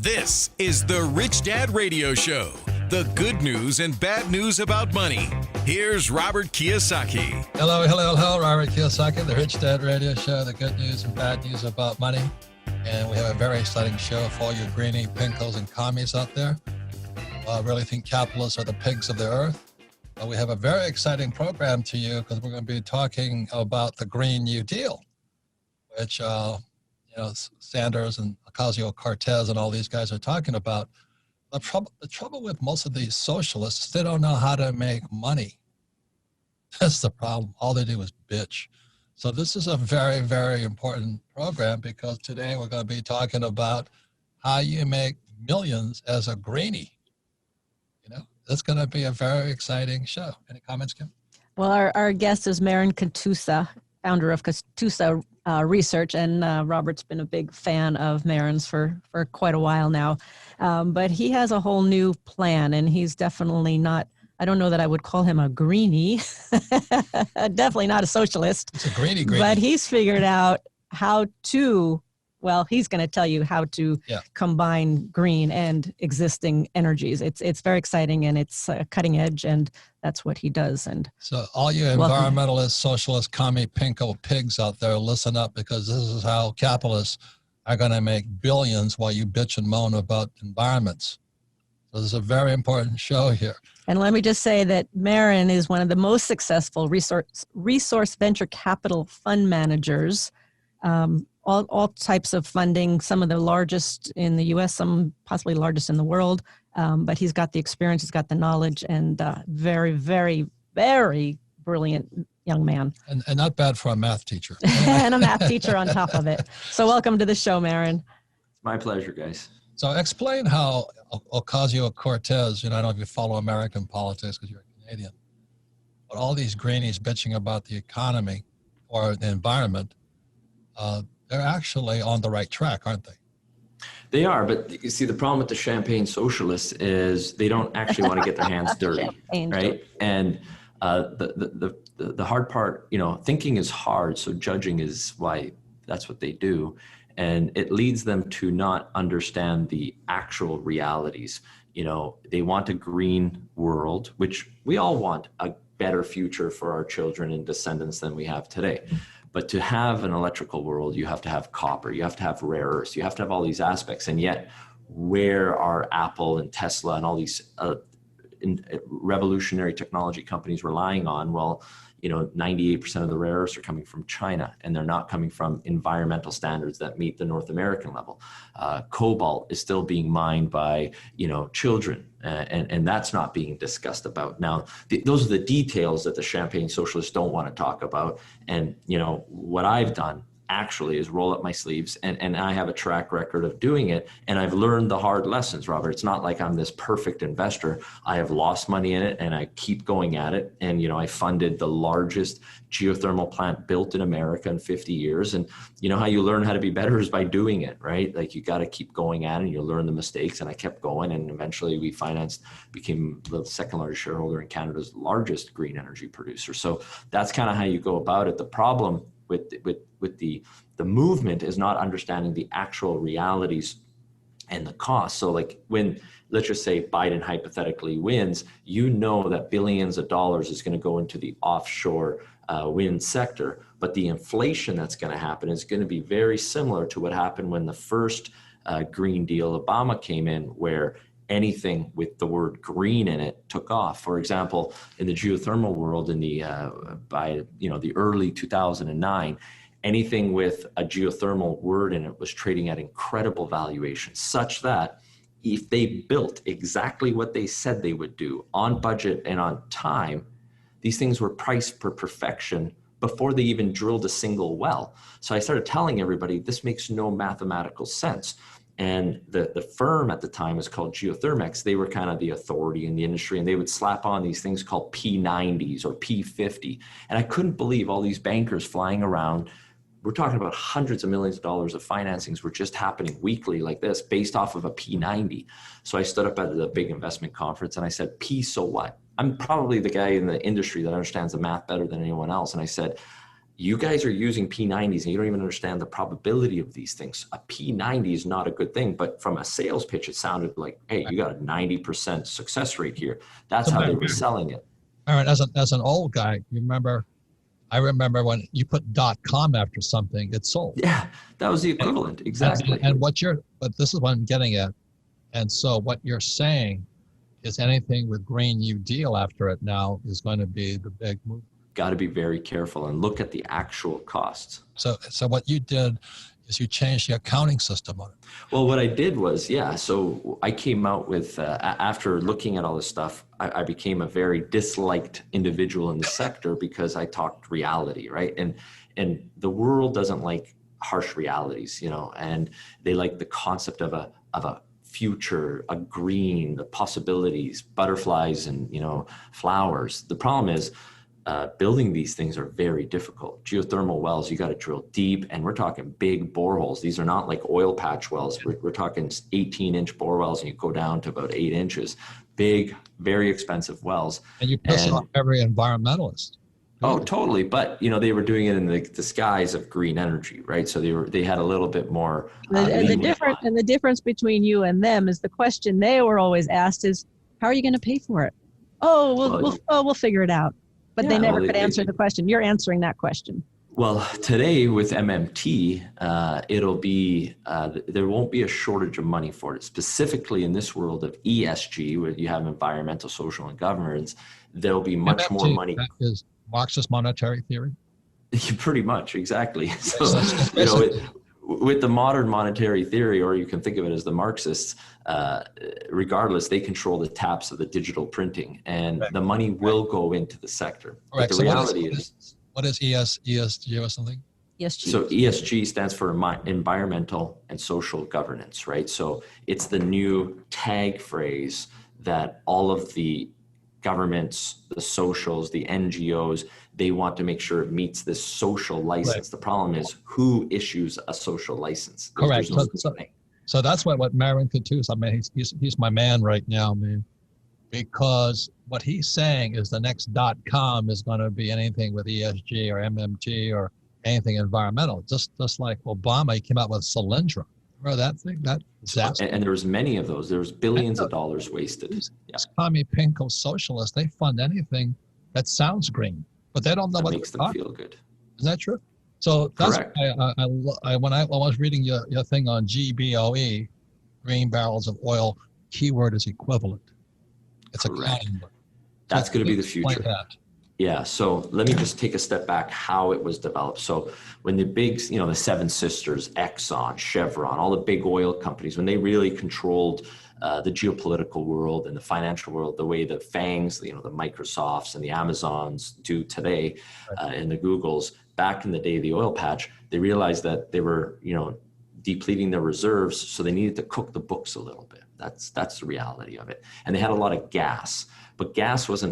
This is the Rich Dad Radio Show. The good news and bad news about money. Here's Robert Kiyosaki. Hello, Robert Kiyosaki, the Rich Dad Radio Show, the good news and bad news about money. And we have a very exciting show for all you greenie, pinkos, and commies out there. I really think capitalists are the pigs of the earth. We have a very exciting program to you because we're going to be talking about the Green New Deal, which Sanders and Ocasio-Cortez and all these guys are talking about. The trouble with most of these socialists, they don't know how to make money. That's the problem. All they do is bitch. So this is a very, very important program because today we're going to be talking about how you make millions as a greenie. It's going to be a very exciting show. Any comments, Kim? Well, our guest is Marin Katusa, founder of Katusa Research, and Robert's been a big fan of Marin's for quite a while now. But he has a whole new plan, and he's definitely not, I don't know that I would call him a greenie, definitely not a socialist. It's a greenie. But he's figured out how to, well, he's going to tell you how to combine green and existing energies. It's very exciting, and it's cutting edge, and that's what he does. And so all you environmentalists, socialists, commie, pinko pigs out there, listen up, because this is how capitalists are going to make billions while you bitch and moan about environments. So this is a very important show here. And let me just say that Marin is one of the most successful resource venture capital fund managers. All types of funding, some of the largest in the U.S., some possibly largest in the world. But he's got the experience, he's got the knowledge, and very, very, very brilliant young man. And not bad for a math teacher. And a math teacher on top of it. So welcome to the show, Marin. My pleasure, guys. So explain how Ocasio-Cortez, I don't know if you follow American politics because you're a Canadian, but all these greenies bitching about the economy or the environment, they're actually on the right track, aren't they? They are, but you see, the problem with the champagne socialists is they don't actually want to get their hands dirty, right? And the hard part, thinking is hard, so judging is why that's what they do. And it leads them to not understand the actual realities. They want a green world, which we all want, a better future for our children and descendants than we have today. But to have an electrical world, you have to have copper, you have to have rare earths, you have to have all these aspects. And yet, where are Apple and Tesla and all these revolutionary technology companies relying on? Well, 98% of the rare earths are coming from China, and they're not coming from environmental standards that meet the North American level. Cobalt is still being mined by, children, and that's not being discussed about. Now, those are the details that the champagne socialists don't want to talk about. And, what I've done actually is roll up my sleeves, and I have a track record of doing it, and I've learned the hard lessons, Robert. It's not like I'm this perfect investor. I have lost money in it, and I keep going at it. And I funded the largest geothermal plant built in America in 50 years. And how you learn how to be better is by doing it, right? Like, you got to keep going at it, and you learn the mistakes. And I kept going, and eventually we became the second largest shareholder in Canada's largest green energy producer. So that's kind of how you go about it. The problem with the movement is not understanding the actual realities and the cost. So like, when, let's just say, Biden hypothetically wins, that billions of dollars is going to go into the offshore wind sector, but the inflation that's going to happen is going to be very similar to what happened when the first Green Deal Obama came in, where anything with the word green in it took off. For example, in the geothermal world, by the early 2009, anything with a geothermal word in it was trading at incredible valuations, such that if they built exactly what they said they would do on budget and on time, these things were priced for perfection before they even drilled a single well. So I started telling everybody, this makes no mathematical sense. And the firm at the time was called Geothermex. They were kind of the authority in the industry, and they would slap on these things called P90s or P50. And I couldn't believe all these bankers flying around. We're talking about hundreds of millions of dollars of financings were just happening weekly like this, based off of a P90. So I stood up at the big investment conference and I said, so what? I'm probably the guy in the industry that understands the math better than anyone else. And I said, you guys are using P90s and you don't even understand the probability of these things. A P90 is not a good thing, but from a sales pitch, it sounded like, hey, you got a 90% success rate here. That's how they were selling it. All right, as an old guy, I remember when you put .com after something, it sold. Yeah, that was the equivalent, exactly. But this is what I'm getting at. And so what you're saying is anything with Green New Deal after it now is going to be the big move. Got to be very careful and look at the actual costs. So what you did is you changed the accounting system on it. Well, what I did was, so I came out with, after looking at all this stuff, I became a very disliked individual in the sector because I talked reality, right? And the world doesn't like harsh realities, and they like the concept of a future, a green, the possibilities, butterflies and, flowers. The problem is, building these things are very difficult. Geothermal wells, you got to drill deep, and we're talking big boreholes. These are not like oil patch wells. We're talking 18-inch bore wells, and you go down to about 8 inches. Big, very expensive wells. And you piss off every environmentalist. Oh, totally. But they were doing it in the disguise of green energy, right? So they had a little bit more. The difference between you and them is the question they were always asked is, how are you going to pay for it? Oh, we'll figure it out. But they never could answer the question. You're answering that question. Well, today with MMT, it'll be, there won't be a shortage of money for it. Specifically in this world of ESG, where you have environmental, social, and governance, there'll be much MMT, more money. That is Marxist monetary theory? Pretty much, exactly. So, with the modern monetary theory, or you can think of it as the Marxists, regardless, they control the taps of the digital printing, and the money will go into the sector. But the reality is, what is ESG or something? ESG. So ESG stands for environmental and social governance, right? So it's the new tag phrase that all of the governments, the socials, the NGOs, they want to make sure it meets this social license. Right. The problem is who issues a social license? Correct. So that's what Marin could do. I mean, he's my man right now, man, because what he's saying is the next .com is going to be anything with ESG or MMT or anything environmental. Just like Obama, he came out with Solyndra. Remember that thing? That disaster. And there was many of those. There was billions of dollars wasted. These commie pinko socialists, they fund anything that sounds green, but they don't know what makes them feel good. Is that true? So that's why when I was reading your thing on GBOE, green barrels of oil, keyword is equivalent. It's accounting. That's going to be the future. Yeah. So let me just take a step back how it was developed. So when the big, the Seven Sisters, Exxon, Chevron, all the big oil companies, when they really controlled the geopolitical world and the financial world, the way the FANGs, the Microsofts and the Amazons do today, and the Googles, back in the day, the oil patch, they realized that they were, depleting their reserves. So they needed to cook the books a little bit. That's the reality of it. And they had a lot of gas. But gas was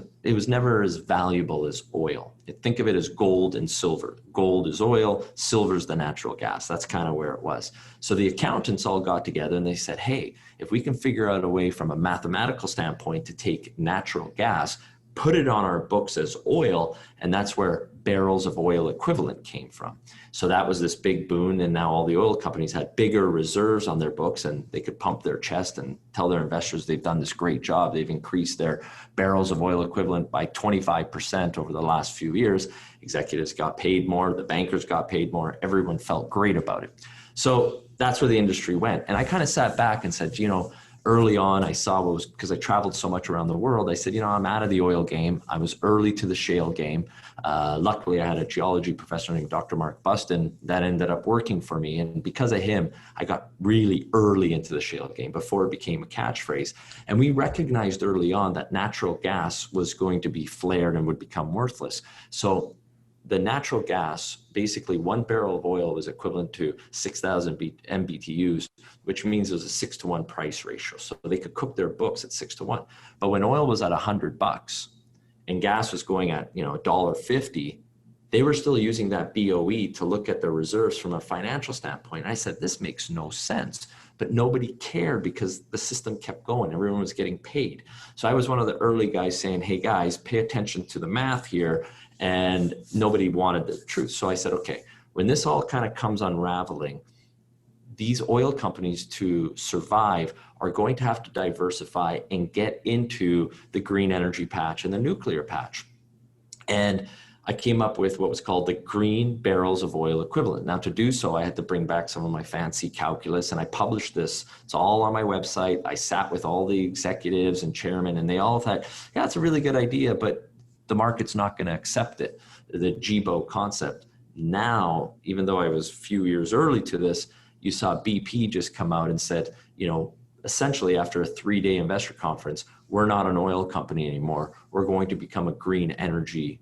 never as valuable as oil. Think of it as gold and silver. Gold is oil, silver is the natural gas. That's kind of where it was. So the accountants all got together and they said, hey, if we can figure out a way from a mathematical standpoint to take natural gas, put it on our books as oil, and that's where barrels of oil equivalent came from. So that was this big boon, and now all the oil companies had bigger reserves on their books, and they could pump their chest and tell their investors they've done this great job. They've increased their barrels of oil equivalent by 25% over the last few years. Executives got paid more, the bankers got paid more, everyone felt great about it. So that's where the industry went. And I kind of sat back and said, early on, I saw what was, because I traveled so much around the world, I said, I'm out of the oil game. I was early to the shale game. Luckily, I had a geology professor named Dr. Mark Buston that ended up working for me. And because of him, I got really early into the shale game before it became a catchphrase. And we recognized early on that natural gas was going to be flared and would become worthless. So the natural gas, basically 1 barrel of oil was equivalent to 6,000 MBTUs, which means it was a 6-to-1 price ratio. So they could cook their books at 6-to-1. But when oil was at $100 and gas was going at, $1.50, they were still using that BOE to look at their reserves from a financial standpoint. I said, this makes no sense. But nobody cared because the system kept going. Everyone was getting paid. So I was one of the early guys saying, hey guys, pay attention to the math here and nobody wanted the truth. So I said, okay, when this all kind of comes unraveling, these oil companies to survive are going to have to diversify and get into the green energy patch and the nuclear patch. And I came up with what was called the green barrels of oil equivalent. Now, to do so, I had to bring back some of my fancy calculus, and I published this. It's all on my website. I sat with all the executives and chairmen, and they all thought, yeah, it's a really good idea, but the market's not going to accept it, the GBO concept. Now, even though I was a few years early to this, you saw BP just come out and said, essentially after a 3-day investor conference, we're not an oil company anymore. We're going to become a green energy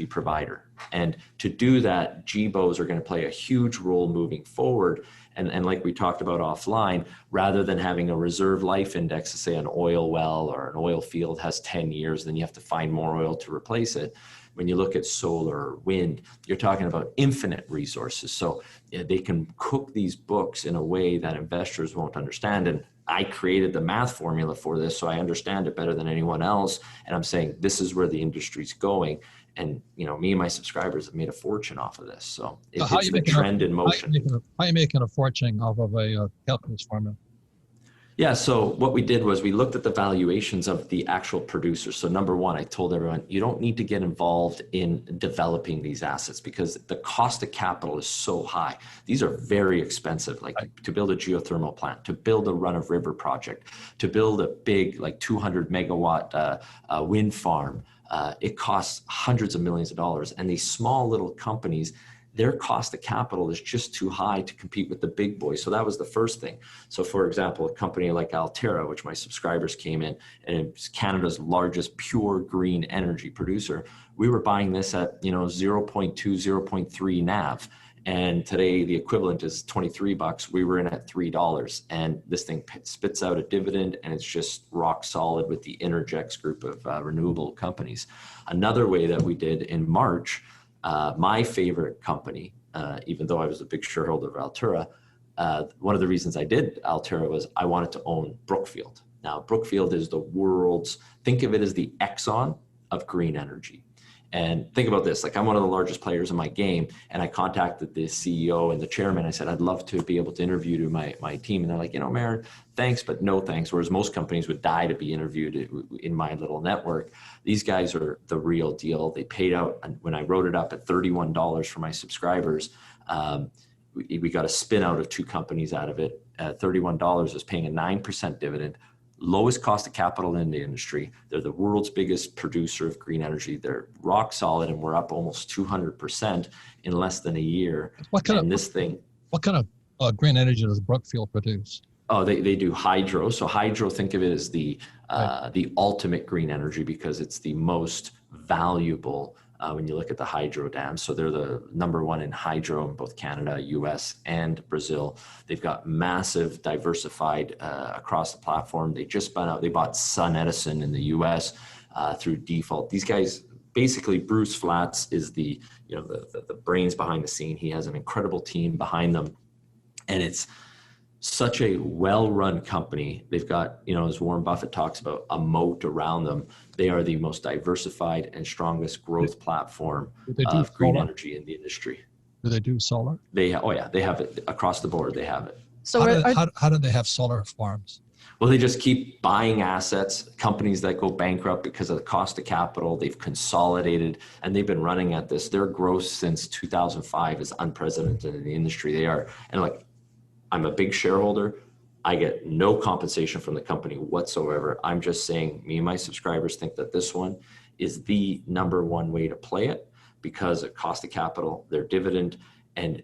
provider. And to do that, GBOs are going to play a huge role moving forward. And like we talked about offline, rather than having a reserve life index to say an oil well or an oil field has 10 years, then you have to find more oil to replace it. When you look at solar or wind, you're talking about infinite resources. So they can cook these books in a way that investors won't understand. And I created the math formula for this, so I understand it better than anyone else. And I'm saying this is where the industry's going. And me and my subscribers have made a fortune off of this. So it's the trend in motion. How are you making a fortune off of a calculus formula? Yeah, so what we did was we looked at the valuations of the actual producers. So number one, I told everyone, you don't need to get involved in developing these assets because the cost of capital is so high. These are very expensive, like to build a geothermal plant, to build a run-of-river project, to build a big, like 200 megawatt wind farm. It costs hundreds of millions of dollars. And these small little companies, their cost of capital is just too high to compete with the big boys. So that was the first thing. So for example, a company like Altera, which my subscribers came in, and it's Canada's largest pure green energy producer, we were buying this at 0.2, 0.3 NAV. And today the equivalent is $23. We were in at $3. And this thing spits out a dividend, and it's just rock solid with the Intergex group of renewable companies. Another way that we did in March, my favorite company, even though I was a big shareholder of Altera, one of the reasons I did Altera was I wanted to own Brookfield. Now, Brookfield is the world's, think of it as the Exxon of green energy. And think about this, like I'm one of the largest players in my game, and I contacted the CEO and the chairman. I said, I'd love to be able to interview to my team. And they're like, Marin, thanks, but no thanks. Whereas most companies would die to be interviewed in my little network. These guys are the real deal. They paid out, when I wrote it up at $31 for my subscribers, we got a spin out of 2 companies out of it. $31 is paying a 9% dividend. Lowest cost of capital in the industry. They're the world's biggest producer of green energy. They're rock solid, and we're up almost 200% in less than a year. What kind of green energy does Brookfield produce? Oh, they do hydro. So hydro, think of it as the ultimate green energy because it's the most valuable when you look at the hydro dams. So they're the number one in hydro in both Canada, US, and Brazil. They've got massive diversified across the platform. They just bought Sun Edison in the US through default. These guys, basically Bruce Flatts is the brains behind the scene. He has an incredible team behind them. And it's such a well-run company. They've got, as Warren Buffett talks about, a moat around them. They are the most diversified and strongest growth platform of green energy in the industry. Do they do solar? They have it across the board. They have it. So how do they have solar farms? Well, they just keep buying assets, companies that go bankrupt because of the cost of capital. They've consolidated, and they've been running at this. Their growth since 2005 is unprecedented in the industry. They are, and like, I'm a big shareholder. I get no compensation from the company whatsoever. I'm just saying, me and my subscribers think that this one is the number one way to play it because of cost of capital, their dividend. And,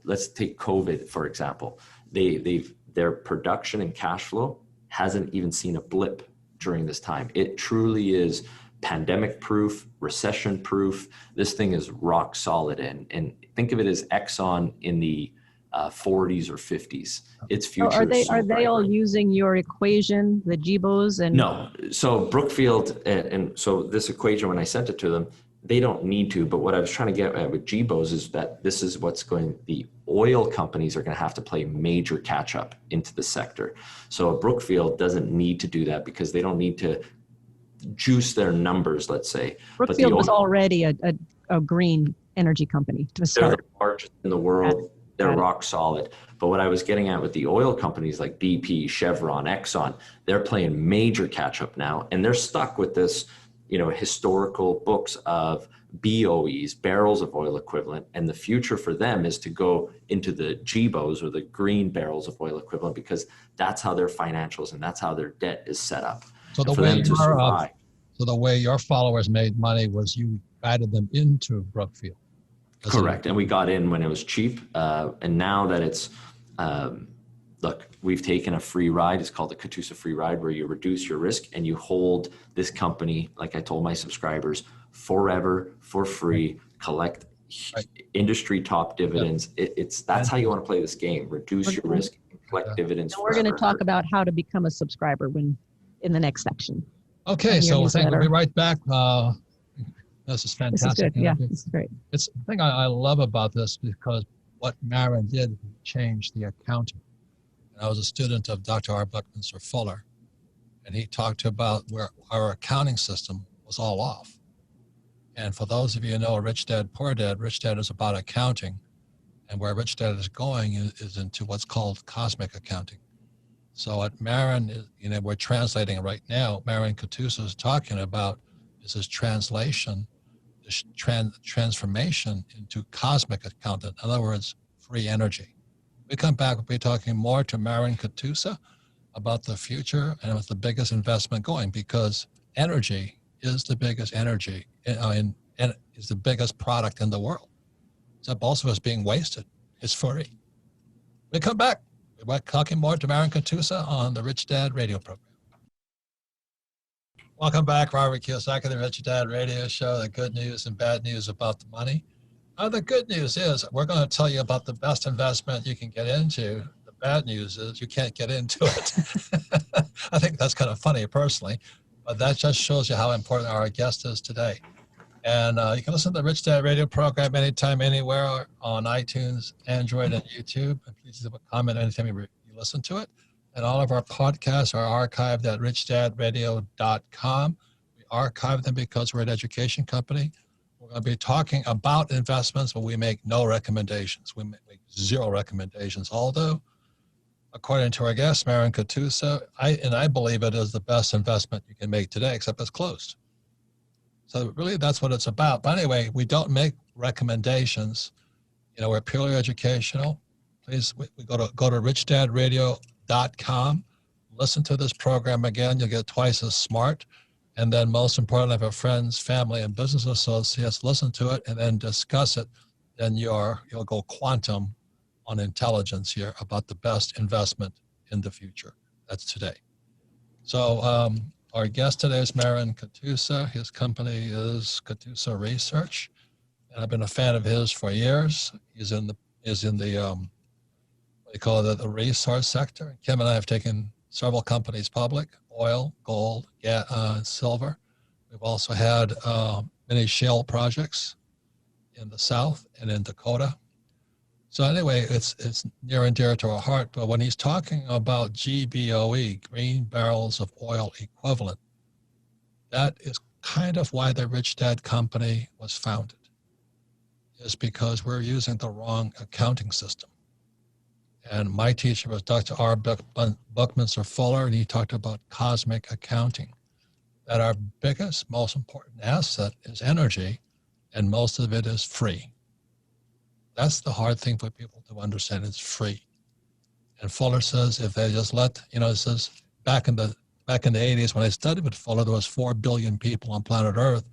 let's take COVID, for example. Their production and cash flow hasn't even seen a blip during this time. It truly is pandemic proof, recession proof. This thing is rock solid. And think of it as Exxon in the 40s or 50s. Its future. Are they all using your equation, the GBOs? And no. So Brookfield, and so this equation, when I sent it to them, they don't need to. But what I was trying to get at with GBOs is that this is what's going. The oil companies are going to have to play major catch up into the sector. So Brookfield doesn't need to do that because they don't need to juice their numbers, let's say. Brookfield was already a green energy company to they're start. the largest in the world. They're rock solid. But what I was getting at with the oil companies like BP, Chevron, Exxon, they're playing major catch up now, and they're stuck with this, historical books of BOEs, barrels of oil equivalent, and the future for them is to go into the GBOs, or the green barrels of oil equivalent, because that's how their financials and that's how their debt is set up. So for them to survive. So the way your followers made money was you guided them into Brookfield. Correct. And we got in when it was cheap. And now that it's, look, we've taken a free ride. It's called the Katusa free ride, where you reduce your risk and you hold this company, like I told my subscribers, forever for free, collect industry top dividends. That's how you want to play this game. Reduce your risk, collect dividends. And we're going to talk about how to become a subscriber in the next section. Okay, so we'll be right back. This is fantastic. This is good. Yeah, this is great. It's the thing I love about this, because what Marin did changed the accounting. And I was a student of Dr. R. Buckminster Fuller, and he talked about where our accounting system was all off. And for those of you who know Rich Dad, Poor Dad, Rich Dad is about accounting, and where Rich Dad is going is into what's called cosmic accounting. So what Marin, we're translating right now, Marin Katusa is talking about is this translation, this transformation into cosmic accounting. In other words, free energy. We come back, we'll be talking more to Marin Katusa about the future and what's the biggest investment going, because energy is the biggest energy and is the biggest product in the world. Except also it's being wasted. It's free. We come back. We're talking more to Marin Katusa on the Rich Dad radio program. Welcome back, Robert Kiyosaki, the Rich Dad radio show, the good news and bad news about the money. The good news is we're going to tell you about the best investment you can get into. The bad news is you can't get into it. I think that's kind of funny personally, but that just shows you how important our guest is today. And you can listen to the Rich Dad radio program anytime, anywhere on iTunes, Android, and YouTube. And please leave a comment anytime you listen to it. And all of our podcasts are archived at richdadradio.com. We archive them because we're an education company. We're going to be talking about investments, but we make no recommendations. We make zero recommendations. Although, according to our guest, Marin Katusa, I believe it is the best investment you can make today, except it's closed. So really, that's what it's about. But anyway, we don't make recommendations. We're purely educational. Please, we go to richdadradio.com. Listen to this program again. You'll get twice as smart. And then most importantly, if your friends, family, and business associates listen to it and then discuss it, then you'll go quantum on intelligence here about the best investment in the future. That's today. So our guest today is Marin Katusa. His company is Katusa Research, and I've been a fan of his for years. He's in the what they call the resource sector. Kim and I have taken several companies public: oil, gold, silver. We've also had many shale projects in the South and in Dakota. So anyway, it's near and dear to our heart. But when he's talking about GBOE, green barrels of oil equivalent, that is kind of why the Rich Dad Company was founded, is because we're using the wrong accounting system. And my teacher was Dr. R. Buckminster Fuller, and he talked about cosmic accounting, that our biggest, most important asset is energy, and most of it is free. That's the hard thing for people to understand. It's free. And Fuller says if they just let, it says back in the 80s when I studied with Fuller, there was 4 billion people on planet Earth.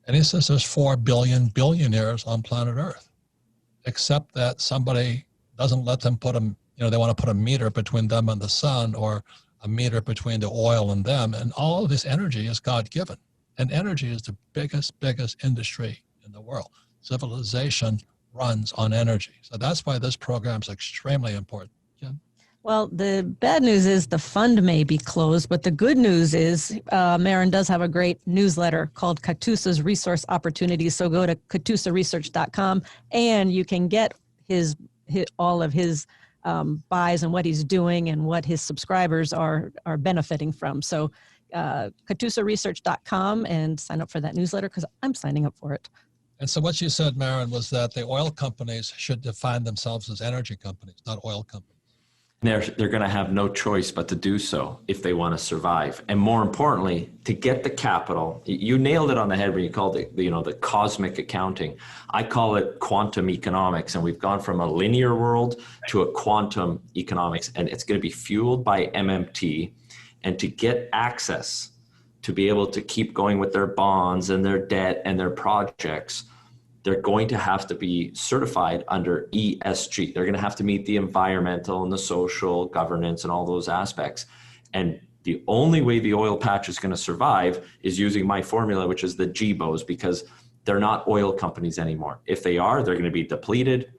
And he says there's 4 billion billionaires on planet Earth, except that somebody doesn't let them put they want to put a meter between them and the sun, or a meter between the oil and them. And all of this energy is God-given. And energy is the biggest industry in the world. Civilization runs on energy. So that's why this program is extremely important. Jen? Well, the bad news is the fund may be closed, but the good news is Marin does have a great newsletter called Katusa's Resource Opportunities. So go to katusaresearch.com and you can get all of his buys and what he's doing and what his subscribers are benefiting from. So katusaresearch.com and sign up for that newsletter because I'm signing up for it. And so what you said, Maren, was that the oil companies should define themselves as energy companies, not oil companies. They're going to have no choice but to do so if they want to survive. And more importantly, to get the capital, you nailed it on the head when you called it, the cosmic accounting. I call it quantum economics. And we've gone from a linear world to a quantum economics. And it's going to be fueled by MMT. And to get access to be able to keep going with their bonds and their debt and their projects, they're going to have to be certified under ESG. They're going to have to meet the environmental and the social governance and all those aspects. And the only way the oil patch is going to survive is using my formula, which is the GBOs, because they're not oil companies anymore. If they are, they're going to be depleted.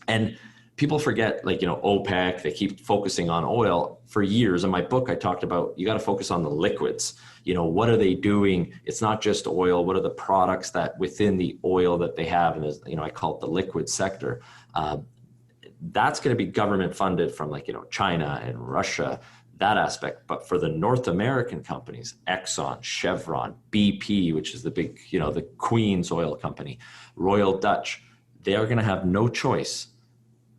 And people forget, OPEC, they keep focusing on oil. For years in my book, I talked about, you got to focus on the liquids. What are they doing? It's not just oil. What are the products that within the oil that they have? And there's, I call it the liquid sector. That's going to be government funded from China and Russia, that aspect. But for the North American companies, Exxon, Chevron, BP, which is the big, the Queen's oil company, Royal Dutch, they are going to have no choice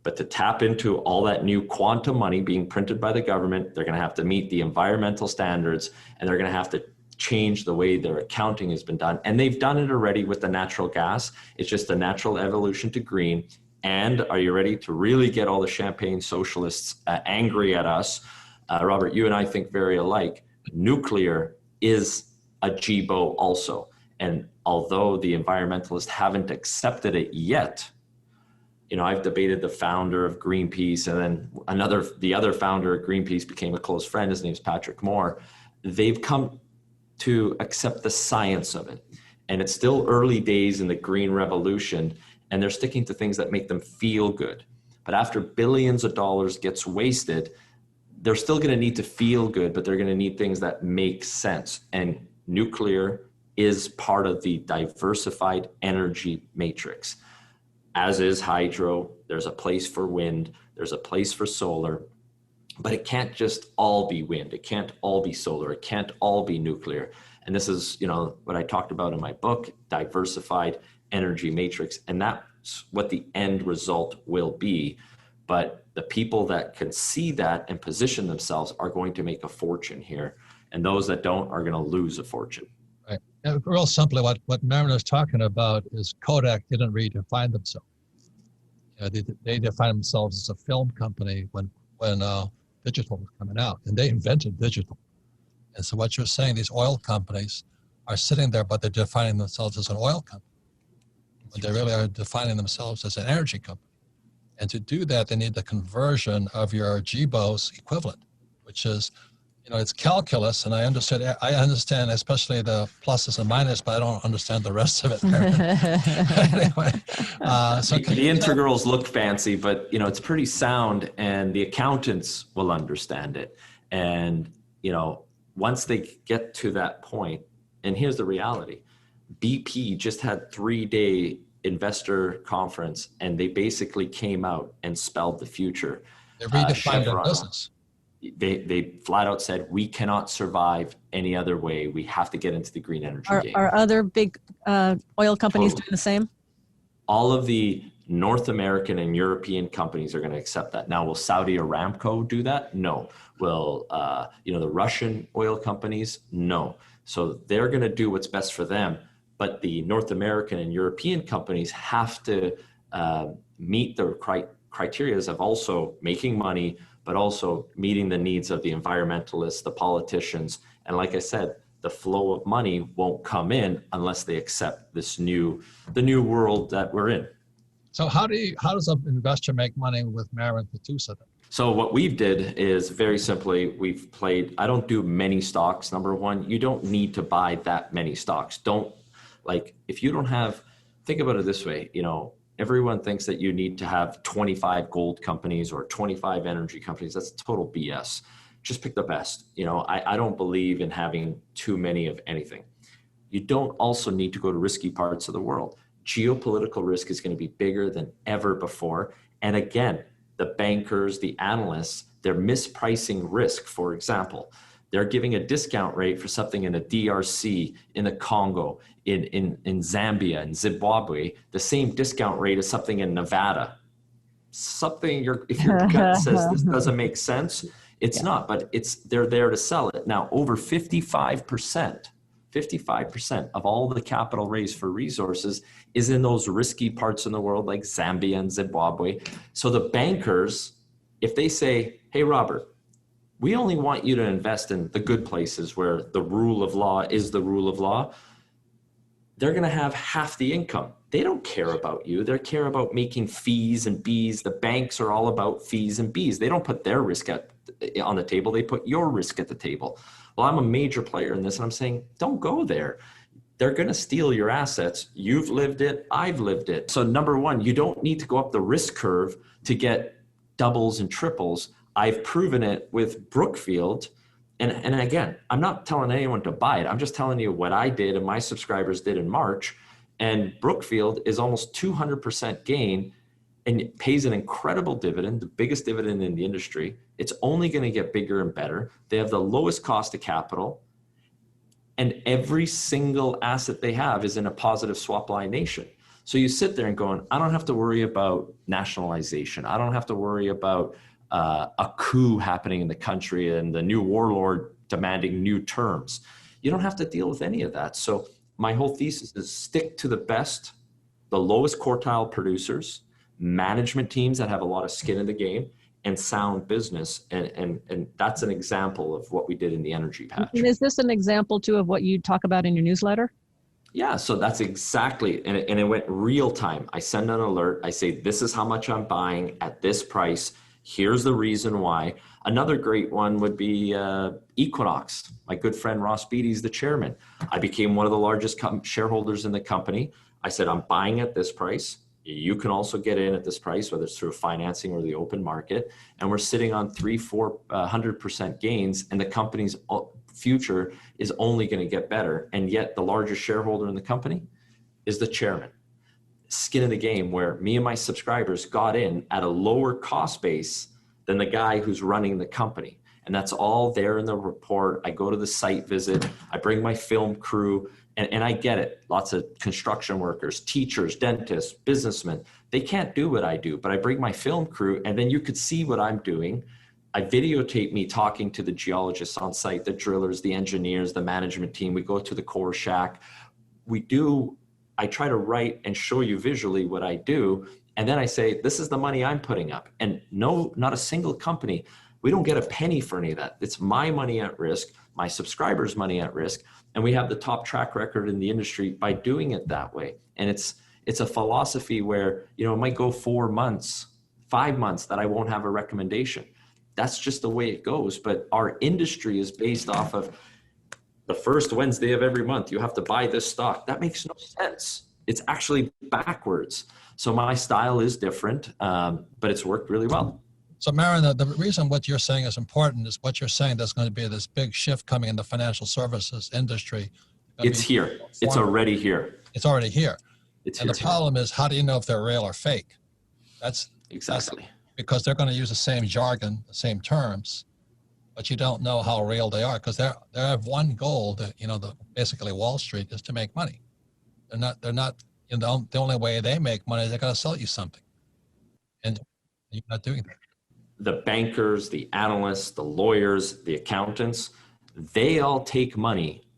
but to tap into all that new quantum money being printed by the government. They're going to have to meet the environmental standards, and they're going to have to change the way their accounting has been done. And they've done it already with the natural gas. It's just a natural evolution to green. And are you ready to really get all the champagne socialists angry at us? Robert, you and I think very alike. Nuclear is a GBO also. And although the environmentalists haven't accepted it yet, I've debated the founder of Greenpeace, and then the other founder of Greenpeace became a close friend. His name's Patrick Moore. They've come to accept the science of it. And it's still early days in the green revolution, and they're sticking to things that make them feel good. But after billions of dollars gets wasted, they're still going to need to feel good, but they're going to need things that make sense. And nuclear is part of the diversified energy matrix. As is hydro, there's a place for wind, there's a place for solar, but it can't just all be wind. It can't all be solar. It can't all be nuclear. And this is, what I talked about in my book, diversified energy matrix. And that's what the end result will be. But the people that can see that and position themselves are going to make a fortune here. And those that don't are going to lose a fortune. Right. And real simply, what Maren is talking about is Kodak didn't redefine themselves. They defined themselves as a film company when digital was coming out, and they invented digital. And so what you're saying, these oil companies are sitting there, but they're defining themselves as an oil company. But they really are defining themselves as an energy company. And to do that, they need the conversion of your GBOs equivalent, which is, it's calculus, and I understand especially the pluses and minuses, but I don't understand the rest of it. Anyway, so the integrals look fancy, but it's pretty sound, and the accountants will understand it. And once they get to that point, and here's the reality: BP just had 3-day investor conference, and they basically came out and spelled the future. They redefined their business. They flat out said, we cannot survive any other way. We have to get into the green energy game. Are other big oil companies doing the same? All of the North American and European companies are going to accept that. Now, will Saudi Aramco do that? No. Will the Russian oil companies? No. So they're going to do what's best for them. But the North American and European companies have to meet the criteria of also making money, but also meeting the needs of the environmentalists, the politicians. And like I said, the flow of money won't come in unless they accept the new world that we're in. So how does an investor make money with Maren Katusa? So what we've did is very simply, I don't do many stocks. Number one, you don't need to buy that many stocks. If you don't have, think about it this way, everyone thinks that you need to have 25 gold companies or 25 energy companies. That's total BS. Just pick the best. I don't believe in having too many of anything. You don't also need to go to risky parts of the world. Geopolitical risk is going to be bigger than ever before. And again, the bankers, the analysts, they're mispricing risk. For example, They're giving a discount rate for something in the DRC, in the Congo, in Zambia, in Zimbabwe, the same discount rate as something in Nevada. If your gut says this doesn't make sense, it's not, but they're there to sell it. Now, over 55% of all the capital raised for resources is in those risky parts in the world like Zambia and Zimbabwe. So the bankers, if they say, hey, Robert, we only want you to invest in the good places where the rule of law is the rule of law, they're going to have half the income. They don't care about you. They care about making fees and Bs. The banks are all about fees and Bs. They don't put their risk on the table. They put your risk at the table. Well, I'm a major player in this, and I'm saying, don't go there. They're going to steal your assets. You've lived it. I've lived it. So number one, you don't need to go up the risk curve to get doubles and triples. I've proven it with Brookfield. And again, I'm not telling anyone to buy it. I'm just telling you what I did and my subscribers did in March. And Brookfield is almost 200% gain and it pays an incredible dividend, the biggest dividend in the industry. It's only going to get bigger and better. They have the lowest cost of capital. And every single asset they have is in a positive swap line nation. So you sit there and going, I don't have to worry about nationalization. I don't have to worry about a coup happening in the country and the new warlord demanding new terms. You don't have to deal with any of that. So my whole thesis is stick to the best, the lowest quartile producers, management teams that have a lot of skin in the game, and sound business. And that's an example of what we did in the energy patch. And is this an example too of what you talk about in your newsletter? Yeah, so that's exactly, and it went real time. I send an alert. I say, this is how much I'm buying at this price. Here's the reason why. Another great one would be Equinox. My good friend Ross Beatty's the chairman. I became one of the largest shareholders in the company. I said, I'm buying at this price. You can also get in at this price, whether it's through financing or the open market. And we're sitting on 300-400% gains, and the company's future is only going to get better. And yet the largest shareholder in the company is the chairman. Skin in the game, where me and my subscribers got in at a lower cost base than the guy who's running the company. And that's all there in the report. I go to the site visit, I bring my film crew, and I get it. Lots of construction workers, teachers, dentists, businessmen, they can't do what I do, but I bring my film crew, and then you could see what I'm doing. I videotape me talking to the geologists on site, the drillers, the engineers, the management team. We go to the core shack. I try to write and show you visually what I do. And then I say, this is the money I'm putting up. And no, not a single company, we don't get a penny for any of that. It's my money at risk, my subscribers' money at risk. And we have the top track record in the industry by doing it that way. And it's a philosophy where, it might go 4 months, 5 months that I won't have a recommendation. That's just the way it goes. But our industry is based off of the first Wednesday of every month, you have to buy this stock. That makes no sense. It's actually backwards. So my style is different, but it's worked really well. So Marin, the reason what you're saying is important is what you're saying there's going to be this big shift coming in the financial services industry. It's here. It's already here. It's already here. And the problem is, how do you know if they're real or fake? That's because they're going to use the same jargon, the same terms, but you don't know how real they are, because they have one goal that, basically Wall Street is to make money. They're not, the only way they make money is they're going to sell you something. And you're not doing that. The bankers, the analysts, the lawyers, the accountants, they all take money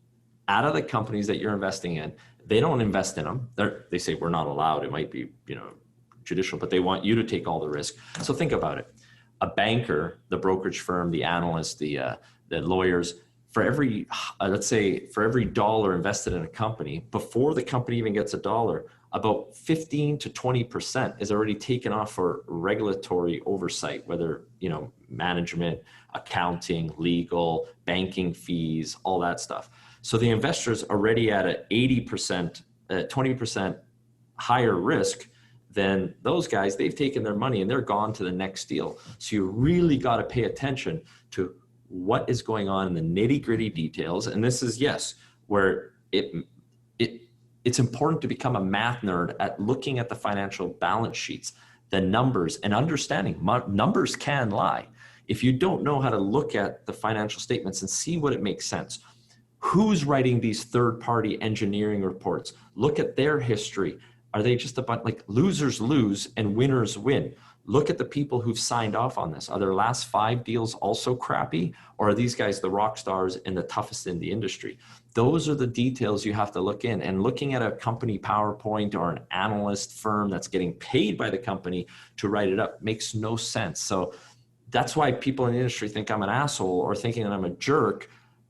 out of the companies that you're investing in. They don't invest in them. They say, we're not allowed. It might be, judicial, but they want you to take all the risk. So think about it. A banker, the brokerage firm, the analyst, the lawyers, for every, let's say, for every dollar invested in a company, before the company even gets a dollar, about 15 to 20% is already taken off for regulatory oversight, whether, management, accounting, legal, banking fees, all that stuff. So the investor's already at an 80%, 20% higher risk than those guys. They've taken their money and they're gone to the next deal. So you really got to pay attention to what is going on in the nitty-gritty details. And this is, yes, where it's important to become a math nerd at looking at the financial balance sheets, the numbers, and understanding numbers can lie. if you don't know how to look at the financial statements and see what it makes sense, who's writing these third-party engineering reports? Look at their history. Are they just a bunch, like, losers lose and winners win? Look at the people who've signed off on this. Are their last 5 deals also crappy? Or are these guys the rock stars and the toughest in the industry? Those are the details you have to look in. And looking at a company PowerPoint or an analyst firm that's getting paid by the company to write it up makes no sense. So that's why people in the industry think I'm an asshole or thinking that I'm a jerk.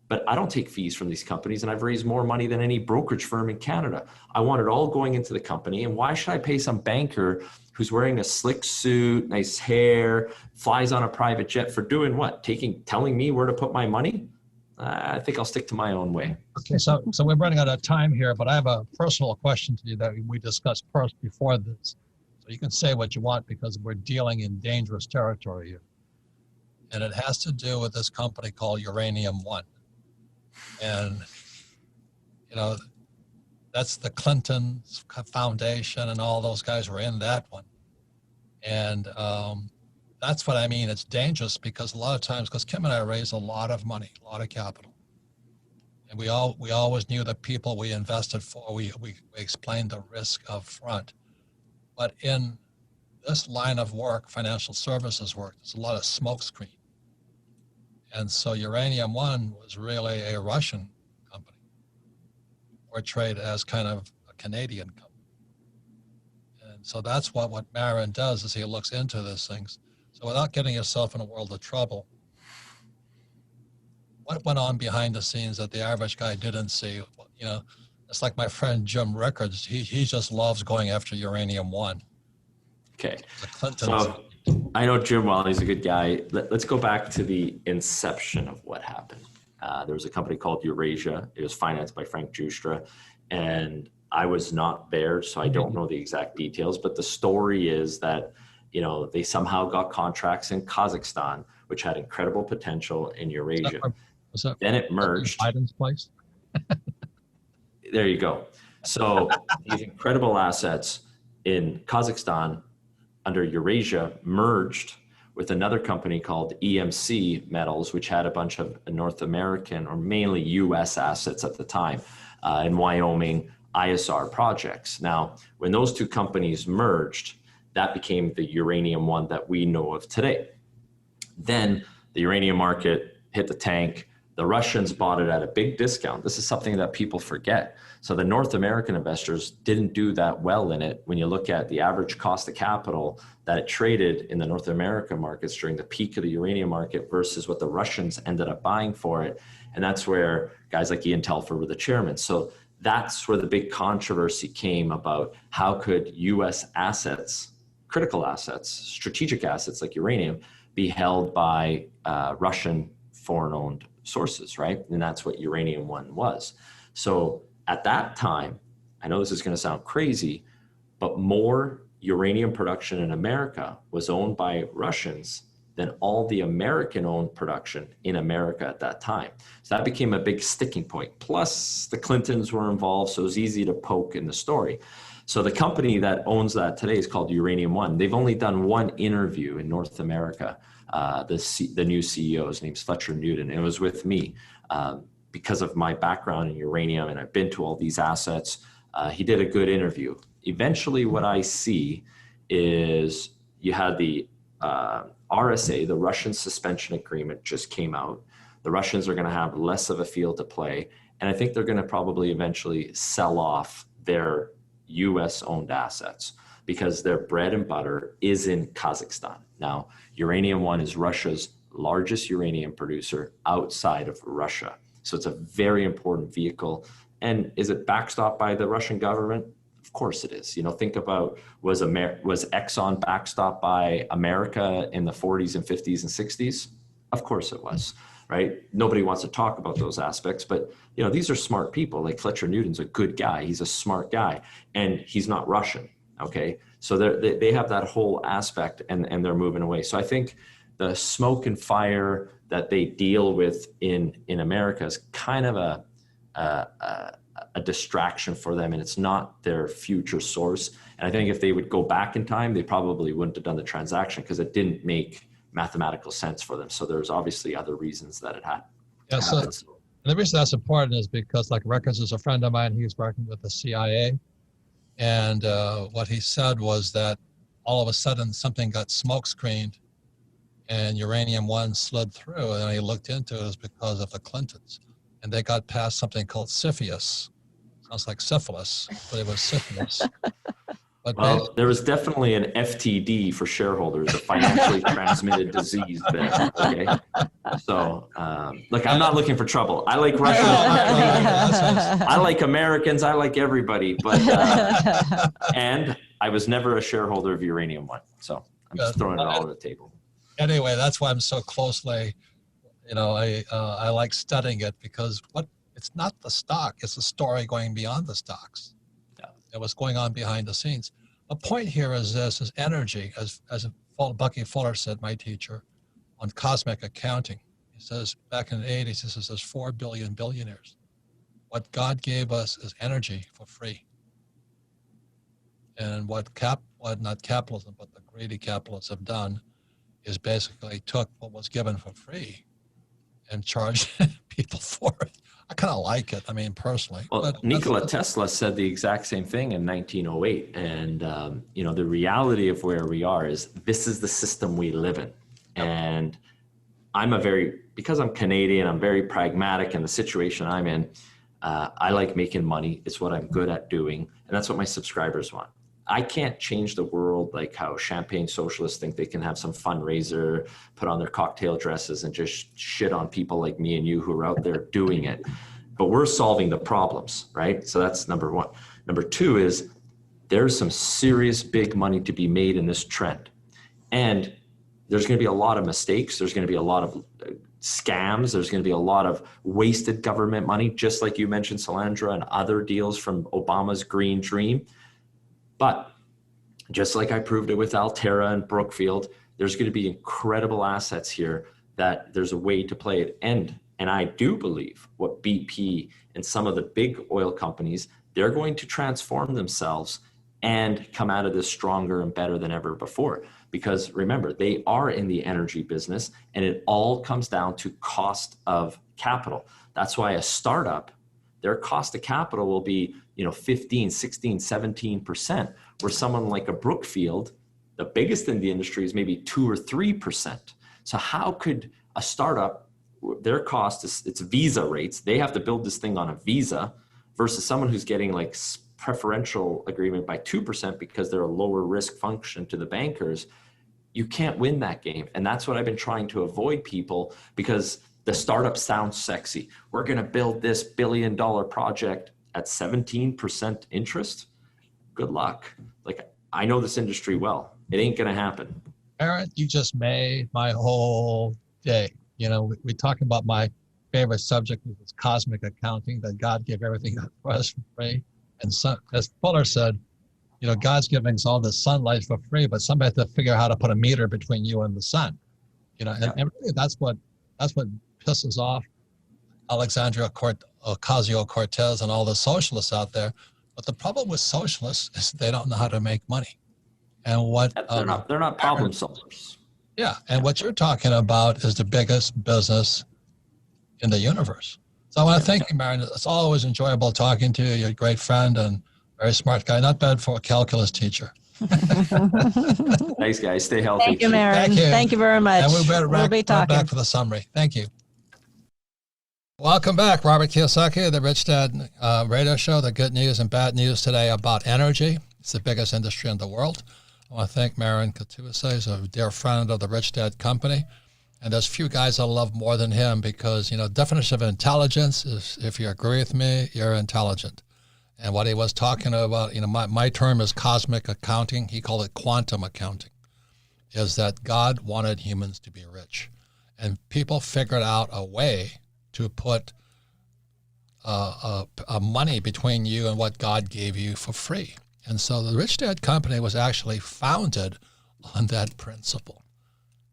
But I don't take fees from these companies, and I've raised more money than any brokerage firm in Canada. I want it all going into the company. And why should I pay some banker who's wearing a slick suit, nice hair, flies on a private jet for doing what? Telling me where to put my money? I think I'll stick to my own way. Okay, so we're running out of time here, but I have a personal question to you that we discussed first before this. So you can say what you want because we're dealing in dangerous territory here. And it has to do with this company called Uranium One. And, you know, that's the Clinton Foundation and all those guys were in that one. And that's what I mean. It's dangerous because a lot of times, because Kim and I raised a lot of money, a lot of capital. And we always knew the people we invested for, we explained the risk up front. But in this line of work, financial services work, there's a lot of smokescreen. And so Uranium One was really a Russian company, portrayed as kind of a Canadian company. And so that's what Marin does, is he looks into these things. So without getting yourself in a world of trouble, what went on behind the scenes that the average guy didn't see? You know, it's like my friend Jim Rickards. He just loves going after Uranium One. Okay. The Clintons. So I know Jim well, he's a good guy. Let's go back to the inception of what happened. There was a company called Eurasia. It was financed by Frank Justra, and I was not there, so I don't know the exact details, but the story is that, you know, they somehow got contracts in Kazakhstan, which had incredible potential in Eurasia. Then it merged. Biden's place? There you go. So these incredible assets in Kazakhstan under Eurasia merged with another company called EMC Metals, which had a bunch of North American or mainly US assets at the time in Wyoming, ISR projects. Now, when those two companies merged, that became the Uranium One that we know of today. Then the uranium market hit the tank. The Russians bought it at a big discount. This is something that people forget. So the North American investors didn't do that well in it. When you look at the average cost of capital that it traded in the North American markets during the peak of the uranium market versus what the Russians ended up buying for it. And that's where guys like Ian Telfer were the chairman. So that's where the big controversy came about how could US assets, critical assets, strategic assets like uranium, be held by Russian foreign-owned sources, right? And that's what Uranium One was. So at that time, I know this is going to sound crazy, but more uranium production in America was owned by Russians than all the American-owned production in America at that time. So that became a big sticking point. Plus, the Clintons were involved, so it was easy to poke in the story. So the company that owns that today is called Uranium One. They've only done one interview in North America. The new CEO, his name's Fletcher Newton. It was with me because of my background in uranium, and I've been to all these assets. He did a good interview. Eventually, what I see is you had the RSA, the Russian Suspension Agreement, just came out. The Russians are going to have less of a field to play, and I think they're going to probably eventually sell off their US-owned assets because their bread and butter is in Kazakhstan. Now, Uranium One is Russia's largest uranium producer outside of Russia. So it's a very important vehicle. And is it backstopped by the Russian government? Of course it is. You know, think about, was Exxon backstopped by America in the 40s and 50s and 60s? Of course it was, right? Nobody wants to talk about those aspects, but you know, these are smart people. Like Fletcher Newton's a good guy. He's a smart guy, and he's not Russian. Okay, so they have that whole aspect, and they're moving away. So I think the smoke and fire that they deal with in America is kind of a distraction for them, and it's not their future source. And I think if they would go back in time, they probably wouldn't have done the transaction because it didn't make mathematical sense for them. So there's obviously other reasons that it happened. Yeah, so the reason that's important is because, like Records is a friend of mine. He was working with the CIA, and what he said was that all of a sudden something got smoke screened, and uranium-1 slid through, and he looked into it. It was because of the Clintons, and they got past something called syphilis. Sounds like syphilis, but it was syphilis. But well, there was definitely an FTD for shareholders, a financially transmitted disease there. Okay, so look, I'm not looking for trouble. I like Russians. I like Americans. I like everybody. But and I was never a shareholder of uranium-1, so I'm just throwing it all on the table. Anyway, that's why I'm so closely. I like studying it because it's not the stock; it's the story going beyond the stocks. And what's going on behind the scenes. The point here is this: is energy, as Bucky Fuller said, my teacher, on cosmic accounting. He says back in the 80s, he says there's 4 billion billionaires. What God gave us is energy for free. And what not capitalism, but the greedy capitalists have done is basically took what was given for free and charged people for it. I kind of like it. I mean, personally. Well, Nikola Tesla said the exact same thing in 1908. And, the reality of where we are is this is the system we live in. And because I'm Canadian, I'm very pragmatic in the situation I'm in. I like making money. It's what I'm good at doing. And that's what my subscribers want. I can't change the world like how champagne socialists think they can have some fundraiser, put on their cocktail dresses and just shit on people like me and you who are out there doing it. But we're solving the problems, right? So that's number one. Number two is there's some serious big money to be made in this trend. And there's going to be a lot of mistakes. There's going to be a lot of scams. There's going to be a lot of wasted government money, just like you mentioned, Solandra and other deals from Obama's Green Dream. But just like I proved it with Altera and Brookfield, there's going to be incredible assets here that there's a way to play it. And I do believe what BP and some of the big oil companies, they're going to transform themselves and come out of this stronger and better than ever before. Because remember, they are in the energy business and it all comes down to cost of capital. That's why a startup, their cost of capital will be 15, 16, 17%, where someone like a Brookfield, the biggest in the industry, is maybe 2 or 3%. So how could a startup, their cost is it's visa rates, they have to build this thing on a visa, versus someone who's getting like preferential agreement by 2% because they're a lower risk function to the bankers. You can't win that game. And that's what I've been trying to avoid people, because the startup sounds sexy. We're going to build this $1 billion project at 17% interest. Good luck. Like, I know this industry well. It ain't going to happen. Aaron, you just made my whole day. We talk about my favorite subject, which is cosmic accounting, that God gave everything for us for free. And so, as Fuller said, God's giving us all this sunlight for free, but somebody has to figure out how to put a meter between you and the sun. And really that's what pisses off Alexandria Ocasio-Cortez and all the socialists out there. But the problem with socialists is they don't know how to make money. And they're not problem solvers. Yeah, and what you're talking about is the biggest business in the universe. So I want to thank you, Marion. It's always enjoyable talking to you. You're a great friend and very smart guy. Not bad for a calculus teacher. Thanks, guys. Stay healthy. Thank you, Marion. Thank you. Thank you very much. And we'll be talking. Back for the summary. Thank you. Welcome back, Robert Kiyosaki, the Rich Dad radio show. The good news and bad news today about energy. It's the biggest industry in the world. I want to thank Marion Katuase, who's a dear friend of the Rich Dad Company. And there's few guys I love more than him because, definition of intelligence is, if you agree with me, you're intelligent. And what he was talking about, my term is cosmic accounting. He called it quantum accounting, is that God wanted humans to be rich. And people figured out a way to put money between you and what God gave you for free. And so the Rich Dad Company was actually founded on that principle,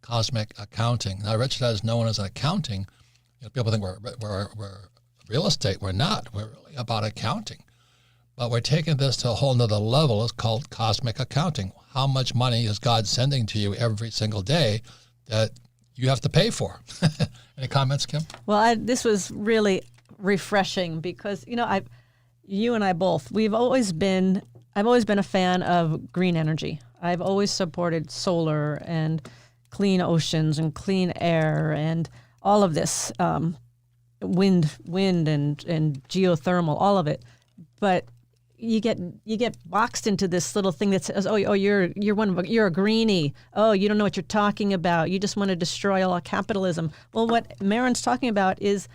cosmic accounting. Now, Rich Dad is known as an accounting. People think we're real estate. We're not. We're really about accounting. But we're taking this to a whole nother level. It's called cosmic accounting. How much money is God sending to you every single day that you have to pay for. Any comments, Kim? Well, this was really refreshing because, you and I both, I've always been a fan of green energy. I've always supported solar and clean oceans and clean air and all of this, wind and geothermal, all of it. But you get boxed into this little thing that says, oh, you're a greenie. Oh, you don't know what you're talking about. You just want to destroy all capitalism. Well, what Marin's talking about is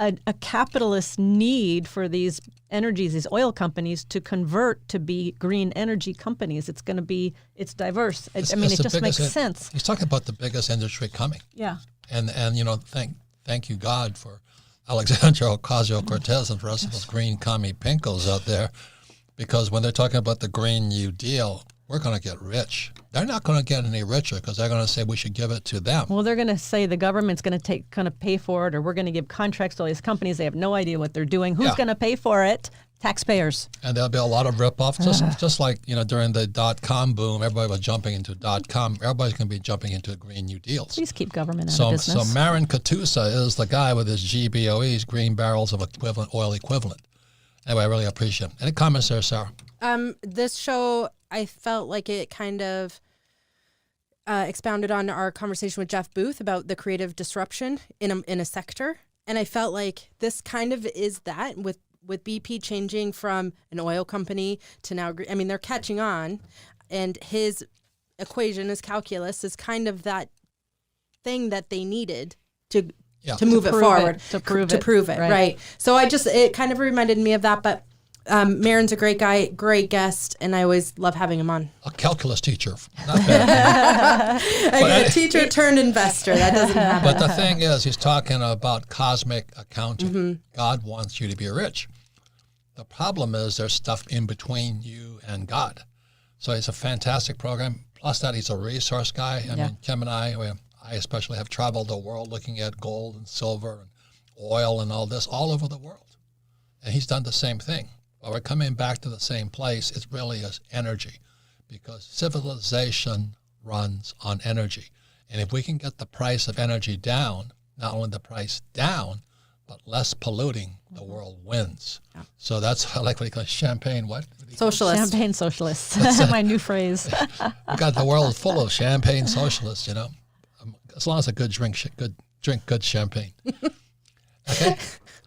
a capitalist need for these energies, these oil companies, to convert to be green energy companies. It's diverse. It just makes sense. He's talking about the biggest industry coming. Yeah. And thank you God for Alexandria Ocasio-Cortez and the rest of those green commie pinkos out there, because when they're talking about the Green New Deal, we're going to get rich. They're not going to get any richer because they're going to say we should give it to them. Well, they're going to say the government's going to pay for it, or we're going to give contracts to all these companies. They have no idea what they're doing. Who's going to pay for it? Taxpayers. And there'll be a lot of rip-offs, just like during the .com boom, everybody was jumping into .com. Everybody's going to be jumping into Green New Deals. Please keep government out of business. So Marin Katusa is the guy with his GBOEs, green barrels of oil equivalent. Anyway, I really appreciate it. Any comments there, Sarah? This show, I felt like it kind of expounded on our conversation with Jeff Booth about the creative disruption in a sector. And I felt like this kind of is that with BP changing from an oil company to now, they're catching on, and his equation, his calculus is kind of that thing that they needed to move it forward, to prove it. Right. So it kind of reminded me of that, but Marin's a great guy, great guest, and I always love having him on. A calculus teacher. Not bad. A teacher turned investor. That doesn't happen. But the thing is, he's talking about cosmic accounting. Mm-hmm. God wants you to be rich. The problem is there's stuff in between you and God. So it's a fantastic program. Plus that, he's a resource guy. I mean, Kim and I especially have traveled the world looking at gold and silver and oil and all this all over the world. And he's done the same thing. But we're coming back to the same place. It really is energy, because civilization runs on energy. And if we can get the price of energy down, not only the price down, but less polluting, the world wins. Yeah. So that's like what he calls champagne, what? Socialist. Champagne socialists. That's my new phrase. We got the world full of champagne socialists, as long as a good drink good champagne. Okay.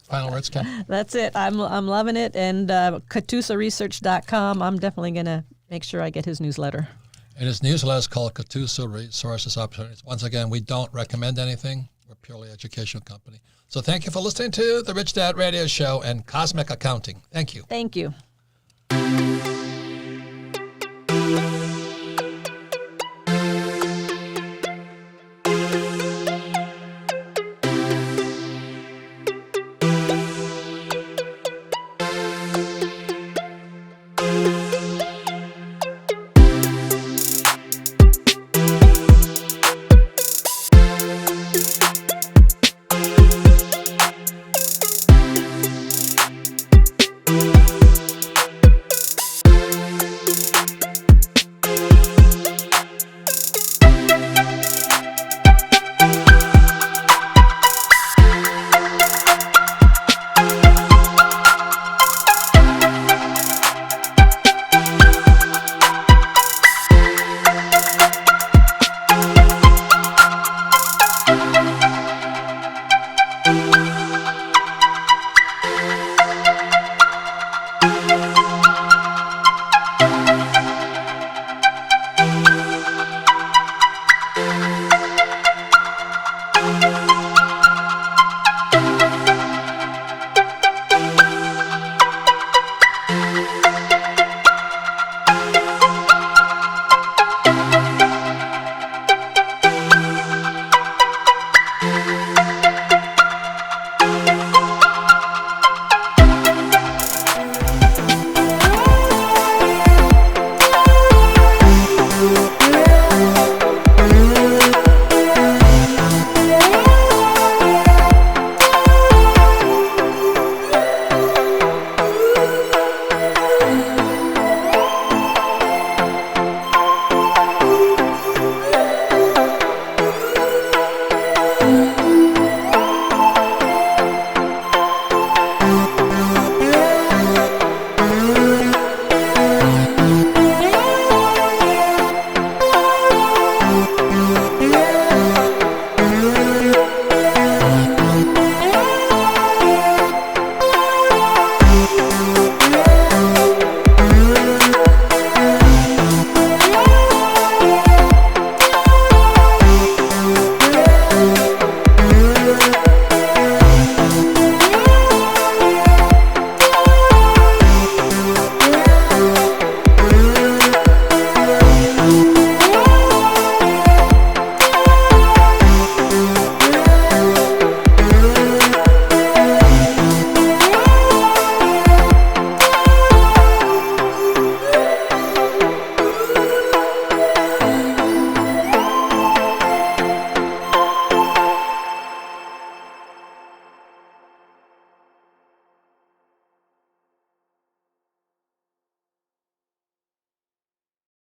Final words, Ken? That's it. I'm loving it. And KatusaResearch.com, I'm definitely going to make sure I get his newsletter. And his newsletter is called Katusa Resources Opportunities. Once again, we don't recommend anything. We're a purely educational company. So thank you for listening to The Rich Dad Radio Show and Cosmic Accounting. Thank you. Thank you.